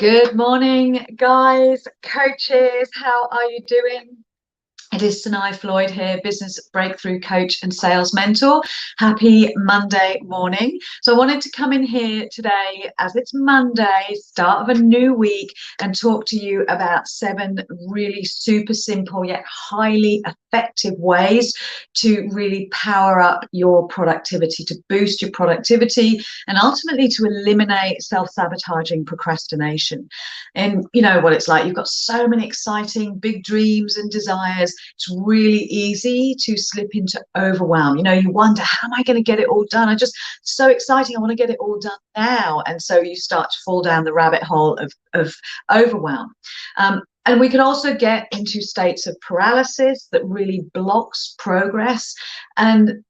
Good morning, guys, coaches. How are you doing? It is Sanae Floyd here, business breakthrough coach and sales mentor. Happy Monday morning. So I wanted to come in here today as it's Monday, start of a new week, and talk to you about 7 really super simple yet highly effective ways to really power up your productivity, to boost your productivity, and ultimately to eliminate self-sabotaging procrastination. And you know what it's like. You've got so many exciting big dreams and desires. It's really easy to slip into overwhelm. You wonder, how am I going to get it all done? So exciting. I want to get it all done now. And so you start to fall down the rabbit hole of overwhelm. And we can also get into states of paralysis that really blocks progress. And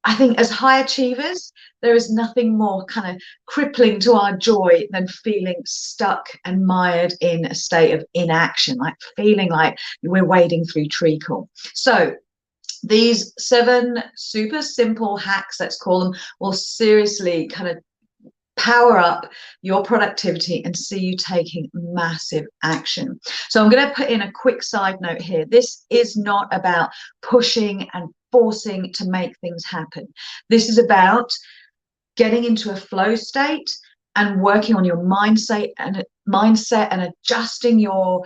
I think as high achievers, there is nothing more kind of crippling to our joy than feeling stuck and mired in a state of inaction, like feeling like we're wading through treacle. So these 7 super simple hacks, let's call them, will seriously kind of power up your productivity and see you taking massive action. So I'm going to put in a quick side note here. This is not about pushing and forcing to make things happen. This is about getting into a flow state and working on your mindset and adjusting your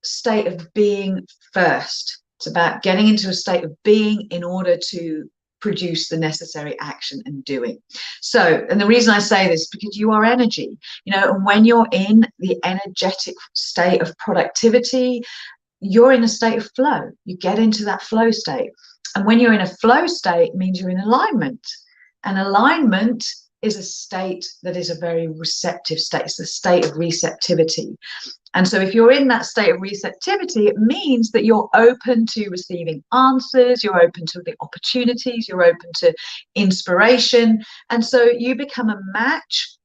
state of being first. It's about getting into a state of being in order to produce the necessary action and doing. So, and the reason I say this is because you are energy, and when you're in the energetic state of productivity, you're in a state of flow. You get into that flow state. And when you're in a flow state, it means you're in alignment. And alignment is a state that is a very receptive state. It's a state of receptivity. And so if you're in that state of receptivity, it means that you're open to receiving answers, you're open to the opportunities, you're open to inspiration. And so you become a match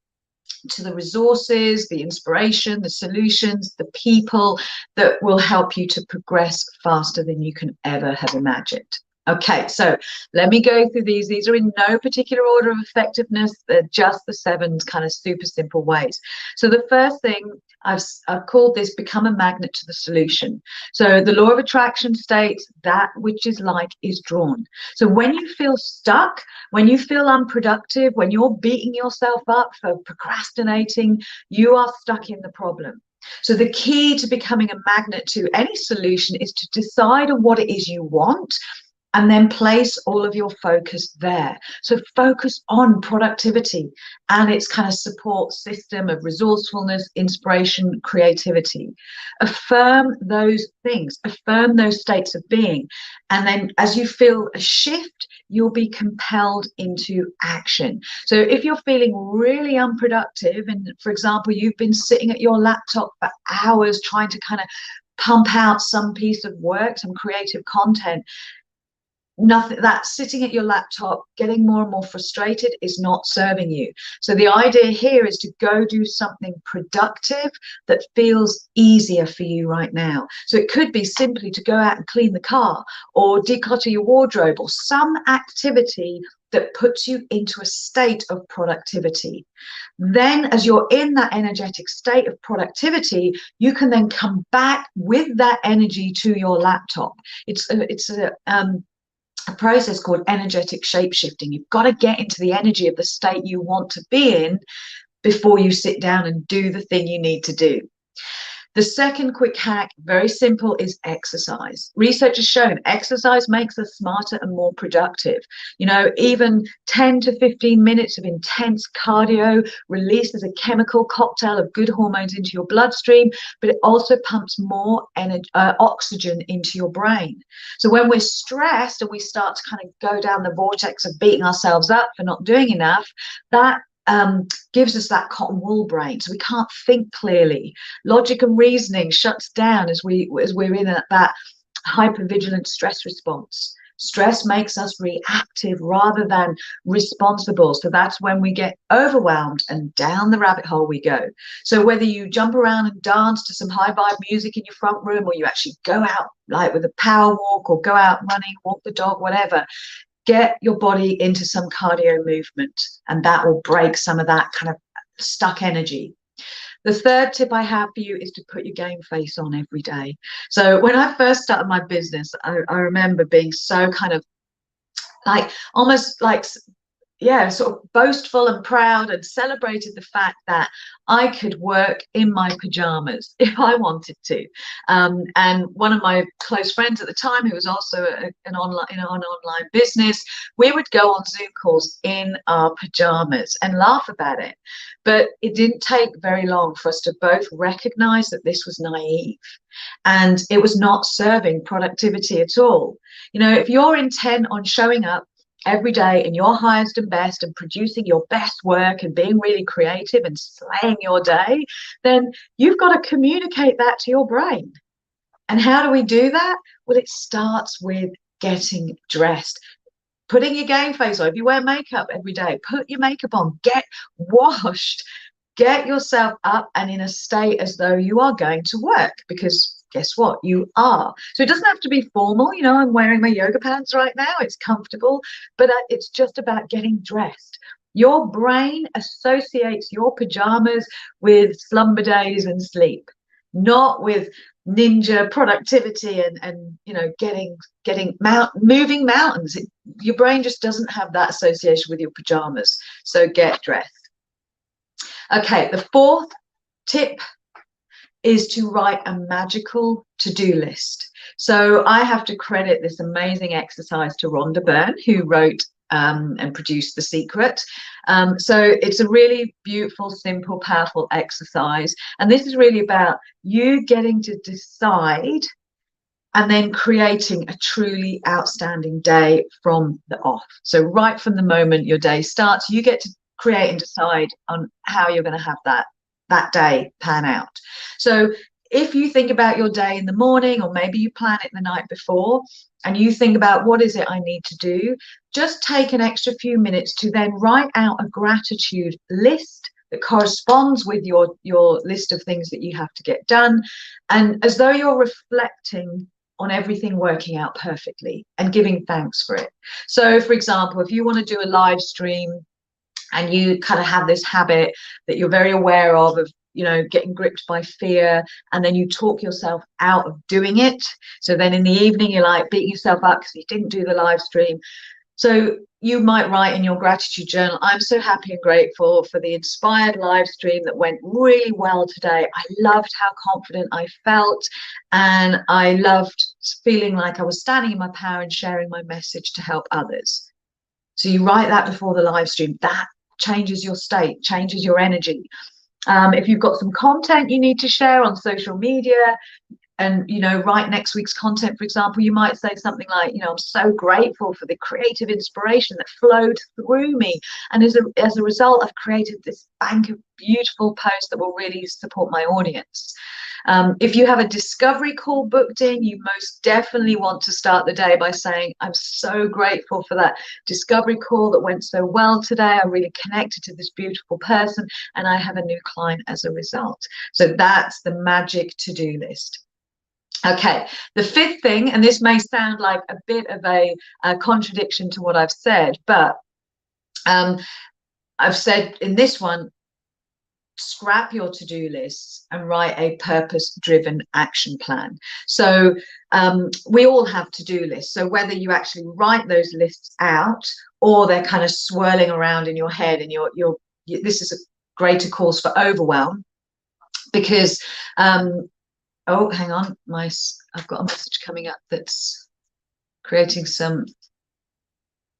to the resources, the inspiration, the solutions, the people that will help you to progress faster than you can ever have imagined. Okay, so let me go through these. These are in no particular order of effectiveness. They're just the 7 kind of super simple ways. So the first thing, I've called this become a magnet to the solution. So the law of attraction states that which is like is drawn. So when you feel stuck, when you feel unproductive, when you're beating yourself up for procrastinating, you are stuck in the problem. So the key to becoming a magnet to any solution is to decide on what it is you want and then place all of your focus there. So focus on productivity and its kind of support system of resourcefulness, inspiration, creativity. Affirm those things, affirm those states of being. And then as you feel a shift, you'll be compelled into action. So if you're feeling really unproductive, and for example, you've been sitting at your laptop for hours trying to kind of pump out some piece of work, some creative content, nothing, that sitting at your laptop getting more and more frustrated is not serving you. So the idea here is to go do something productive that feels easier for you right now. So it could be simply to go out and clean the car or declutter your wardrobe or some activity that puts you into a state of productivity. Then as you're in that energetic state of productivity, you can then come back with that energy to your laptop. It's a process called energetic shape-shifting. You've got to get into the energy of the state you want to be in before you sit down and do the thing you need to do. The second quick hack, very simple, is exercise. Research has shown exercise makes us smarter and more productive. Even 10 to 15 minutes of intense cardio releases a chemical cocktail of good hormones into your bloodstream, but it also pumps more oxygen into your brain. So when we're stressed and we start to kind of go down the vortex of beating ourselves up for not doing enough, that gives us that cotton wool brain, so we can't think clearly. Logic and reasoning shuts down as we're in that hypervigilant stress response. Stress makes us reactive rather than responsible. So that's when we get overwhelmed and down the rabbit hole we go. So whether you jump around and dance to some high vibe music in your front room, or you actually go out like with a power walk, or go out running, walk the dog, whatever, get your body into some cardio movement, and that will break some of that kind of stuck energy. The third tip I have for you is to put your game face on every day. So when I first started my business, I remember being so kind of like almost like, yeah, sort of boastful and proud, and celebrated the fact that I could work in my pajamas if I wanted to. And one of my close friends at the time, who was also an online business, we would go on Zoom calls in our pajamas and laugh about it. But it didn't take very long for us to both recognize that this was naive and it was not serving productivity at all. You know, if you're intent on showing up every day in your highest and best and producing your best work and being really creative and slaying your day, then you've got to communicate that to your brain. And how do we do that? Well, it starts with getting dressed, putting your game face on. If you wear makeup every day, put your makeup on, get washed, get yourself up and in a state as though you are going to work, because guess what? You are. So it doesn't have to be formal. You know, I'm wearing my yoga pants right now. It's comfortable, but it's just about getting dressed. Your brain associates your pajamas with slumber days and sleep, not with ninja productivity and you know, moving mountains. Your brain just doesn't have that association with your pajamas. So get dressed. Okay, the fourth tip is to write a magical to-do list. So I have to credit this amazing exercise to Rhonda Byrne, who wrote and produced The Secret. So it's a really beautiful, simple, powerful exercise. And this is really about you getting to decide and then creating a truly outstanding day from the off. So right from the moment your day starts, you get to create and decide on how you're going to have that day pan out. So if you think about your day in the morning, or maybe you plan it the night before, and you think about what is it I need to do, just take an extra few minutes to then write out a gratitude list that corresponds with your list of things that you have to get done, and as though you're reflecting on everything working out perfectly and giving thanks for it. So for example, if you want to do a live stream and you kind of have this habit that you're very aware of, you know, getting gripped by fear, and then you talk yourself out of doing it. So then in the evening, you're like beating yourself up because you didn't do the live stream. So you might write in your gratitude journal, I'm so happy and grateful for the inspired live stream that went really well today. I loved how confident I felt, and I loved feeling like I was standing in my power and sharing my message to help others. So you write that before the live stream. That changes your state, changes your energy. If you've got some content you need to share on social media, and you know, write next week's content, for example, you might say something like, you know, I'm so grateful for the creative inspiration that flowed through me, and as a result I've created this bank of beautiful posts that will really support my audience. If you have a discovery call booked in, you most definitely want to start the day by saying, I'm so grateful for that discovery call that went so well today. I really connected to this beautiful person and I have a new client as a result. So that's the magic to-do list. Okay, the fifth thing, and this may sound like a bit of a contradiction to what I've said, but I've said in this one, scrap your to-do lists and write a purpose-driven action plan. So we all have to-do lists. So whether you actually write those lists out or they're kind of swirling around in your head, and this is a greater cause for overwhelm, because oh, hang on, I've got a message coming up that's creating some.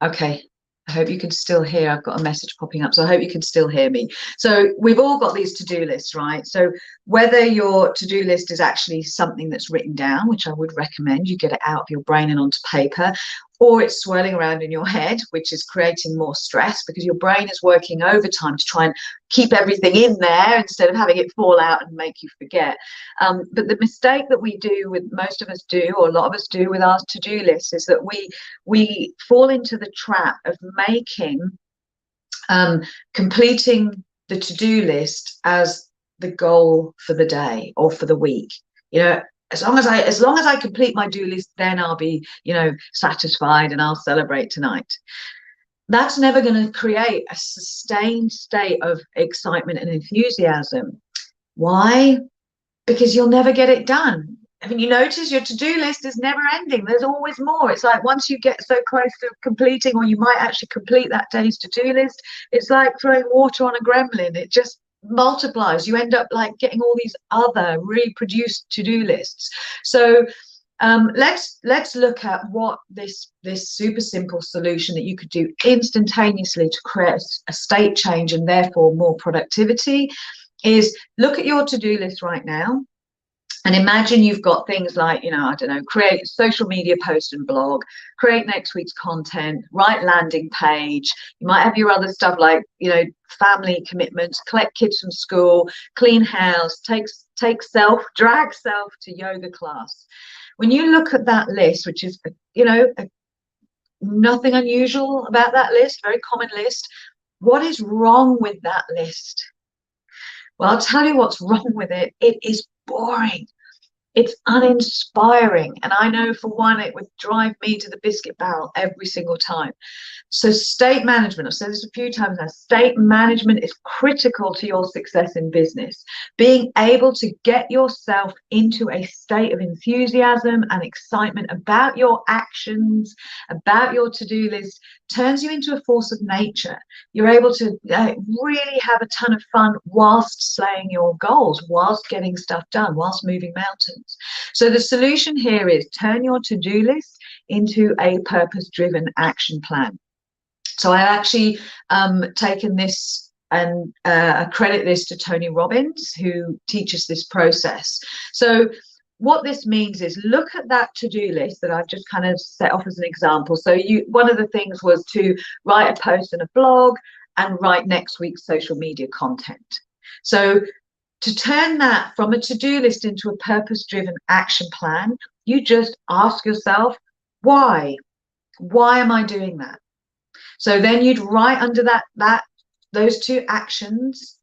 Okay, I hope you can still hear. I've got a message popping up, so I hope you can still hear me. So we've all got these to-do lists, right? So whether your to-do list is actually something that's written down, which I would recommend you get it out of your brain and onto paper, or it's swirling around in your head, which is creating more stress because your brain is working overtime to try and keep everything in there instead of having it fall out and make you forget. But the mistake that we do, with most of us do, or a lot of us do with our to-do list, is that we fall into the trap of making completing the to-do list as the goal for the day or for the week. You know, as long as I complete my do list, then I'll be, you know, satisfied and I'll celebrate tonight. That's never going to create a sustained state of excitement and enthusiasm. Why? Because you'll never get it done. I mean, you notice your to-do list is never ending. There's always more. It's like once you get so close to completing, or you might actually complete that day's to-do list, it's like throwing water on a gremlin. It just multiplies. You end up like getting all these other reproduced to-do lists. So let's look at what this super simple solution that you could do instantaneously to create a state change and therefore more productivity is. Look at your to-do list right now. And imagine you've got things like, I don't know, create a social media post and blog, create next week's content, write landing page. You might have your other stuff like, family commitments, collect kids from school, clean house, drag self to yoga class. When you look at that list, which is, nothing unusual about that list, very common list, what is wrong with that list? Well, I'll tell you what's wrong with it. It is boring. It's uninspiring. And I know for one, it would drive me to the biscuit barrel every single time. So state management, I've said this a few times now, state management is critical to your success in business. Being able to get yourself into a state of enthusiasm and excitement about your actions, about your to-do list, turns you into a force of nature. You're able to really have a ton of fun whilst slaying your goals, whilst getting stuff done, whilst moving mountains. So the solution here is turn your to-do list into a purpose-driven action plan. So I've actually taken this and credit this to Tony Robbins, who teaches this process. So what this means is look at that to-do list that I've just kind of set off as an example. So one of the things was to write a post and a blog and write next week's social media content. So to turn that from a to-do list into a purpose-driven action plan, you just ask yourself, why? Why am I doing that? So then you'd write under those two actions,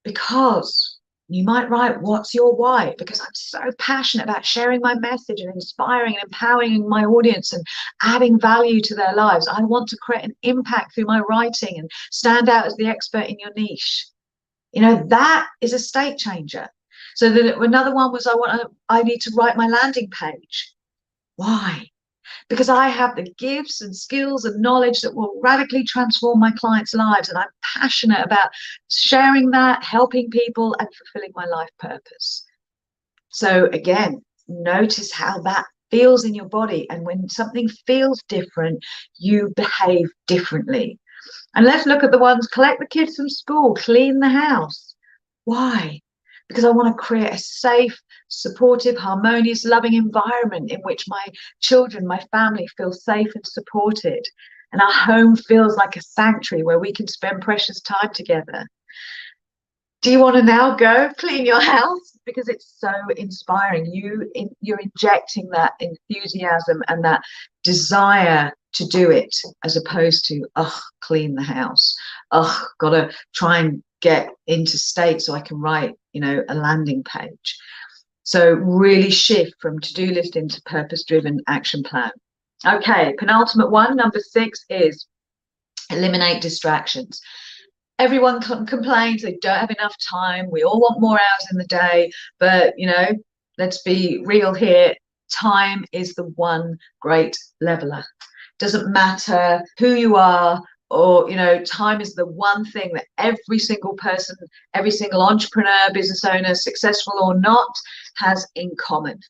because you might write, what's your why? Because I'm so passionate about sharing my message and inspiring and empowering my audience and adding value to their lives. I want to create an impact through my writing and stand out as the expert in your niche. That is a state changer. So another one was I need to write my landing page. Why? Because I have the gifts and skills and knowledge that will radically transform my clients' lives. And I'm passionate about sharing that, helping people, and fulfilling my life purpose. So again, notice how that feels in your body. And when something feels different, you behave differently. And let's look at the ones: collect the kids from school, clean the house. Why? Because I want to create a safe, supportive, harmonious, loving environment in which my children, my family feel safe and supported. And our home feels like a sanctuary where we can spend precious time together. Do you want to now go clean your house? Because it's so inspiring. You're injecting that enthusiasm and that desire to do it, as opposed to, clean the house. Gotta try and get into state so I can write, a landing page. So really shift from to-do list into purpose-driven action plan. Okay, penultimate one, number 6, is eliminate distractions. Everyone complains they don't have enough time. We all want more hours in the day, but let's be real here. Time is the one great leveler. Doesn't matter who you are, or time is the one thing that every single person, every single entrepreneur, business owner, successful or not, has in common.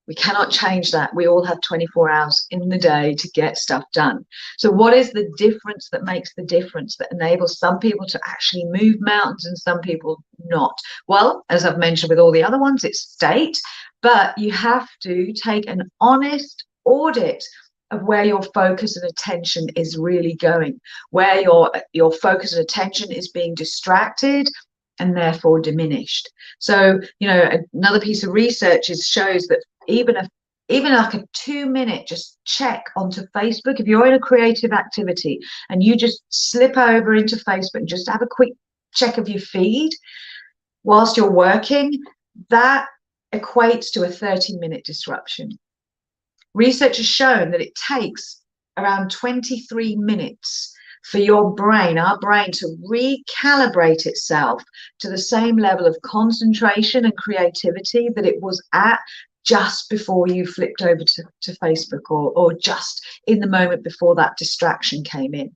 We cannot change that. We all have 24 hours in the day to get stuff done. So what is the difference that makes the difference, that enables some people to actually move mountains and some people not? Well, as I've mentioned with all the other ones, it's state, but you have to take an honest audit of where your focus and attention is really going, where your focus and attention is being distracted and therefore diminished. So, another piece of research shows that even like a 2-minute just check onto Facebook, if you're in a creative activity and you just slip over into Facebook and just have a quick check of your feed whilst you're working, that equates to a 30-minute disruption. Research has shown that it takes around 23 minutes for your brain, our brain, to recalibrate itself to the same level of concentration and creativity that it was at just before you flipped over to Facebook, or just in the moment before that distraction came in.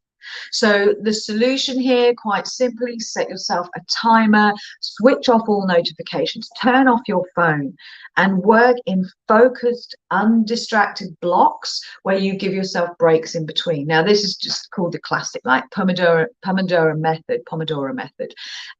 So the solution here, quite simply, set yourself a timer, switch off all notifications, turn off your phone, and work in focused, undistracted blocks where you give yourself breaks in between. Now, this is just called the classic, like Pomodoro method.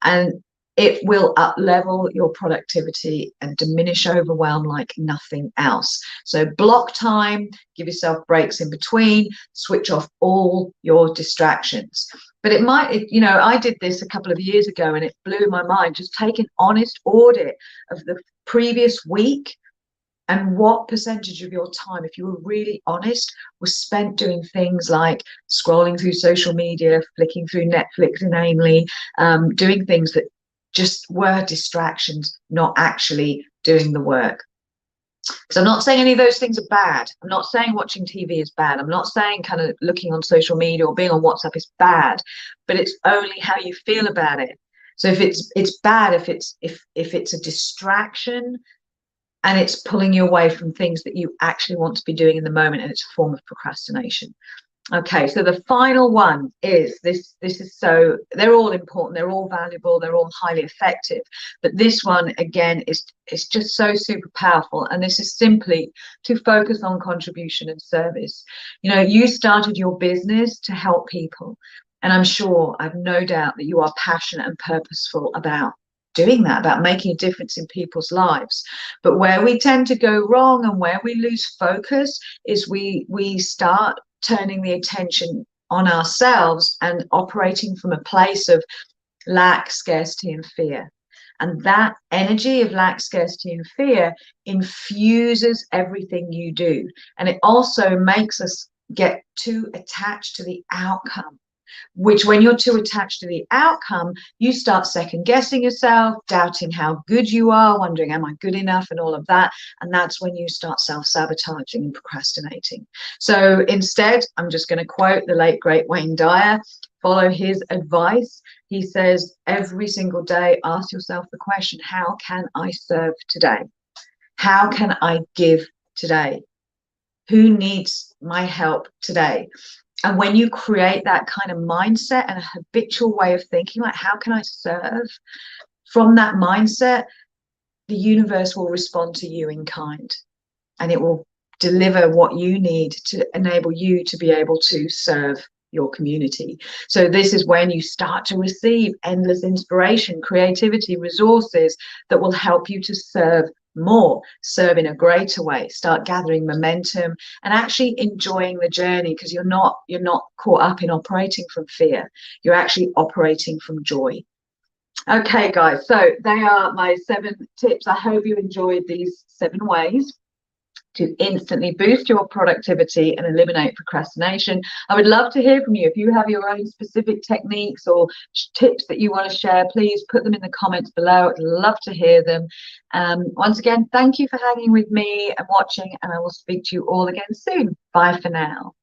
And it will up level your productivity and diminish overwhelm like nothing else. So block time, give yourself breaks in between, switch off all your distractions. But it might, you know, I did this a couple of years ago and it blew my mind. Just take an honest audit of the previous week and what percentage of your time, if you were really honest, was spent doing things like scrolling through social media, flicking through Netflix inanely, doing things that just were distractions, not actually doing the work. Because I'm not saying any of those things are bad. I'm not saying watching TV is bad. I'm not saying kind of looking on social media or being on WhatsApp is bad, but it's only how you feel about it. So if it's bad, if it's a distraction and it's pulling you away from things that you actually want to be doing in the moment, and it's a form of procrastination. Okay, so the final one is this is, so they're all important, they're all valuable, they're all highly effective, but this one again is just so super powerful, and this is simply to focus on contribution and service. You know, you started your business to help people, and I'm sure, I've no doubt that you are passionate and purposeful about doing that, about making a difference in people's lives. But where we tend to go wrong and where we lose focus is we start turning the attention on ourselves and operating from a place of lack, scarcity, and fear. And that energy of lack, scarcity, and fear infuses everything you do. And it also makes us get too attached to the outcome, which, when you're too attached to the outcome, you start second guessing yourself, doubting how good you are, wondering, am I good enough, and all of that. And that's when you start self-sabotaging and procrastinating. So instead, I'm just going to quote the late, great Wayne Dyer, follow his advice. He says, every single day, ask yourself the question, how can I serve today? How can I give today? Who needs my help today? And when you create that kind of mindset and a habitual way of thinking, like, how can I serve? From that mindset, the universe will respond to you in kind, and it will deliver what you need to enable you to be able to serve your community. So this is when you start to receive endless inspiration, creativity, resources that will help you to serve more, serve in a greater way, start gathering momentum and actually enjoying the journey, because you're not caught up in operating from fear. You're actually operating from joy. Okay, guys, so they are my 7 tips. I hope you enjoyed these 7 ways to instantly boost your productivity and eliminate procrastination. I would love to hear from you. If you have your own specific techniques or tips that you want to share, please put them in the comments below. I'd love to hear them. Once again, thank you for hanging with me and watching, and I will speak to you all again soon. Bye for now.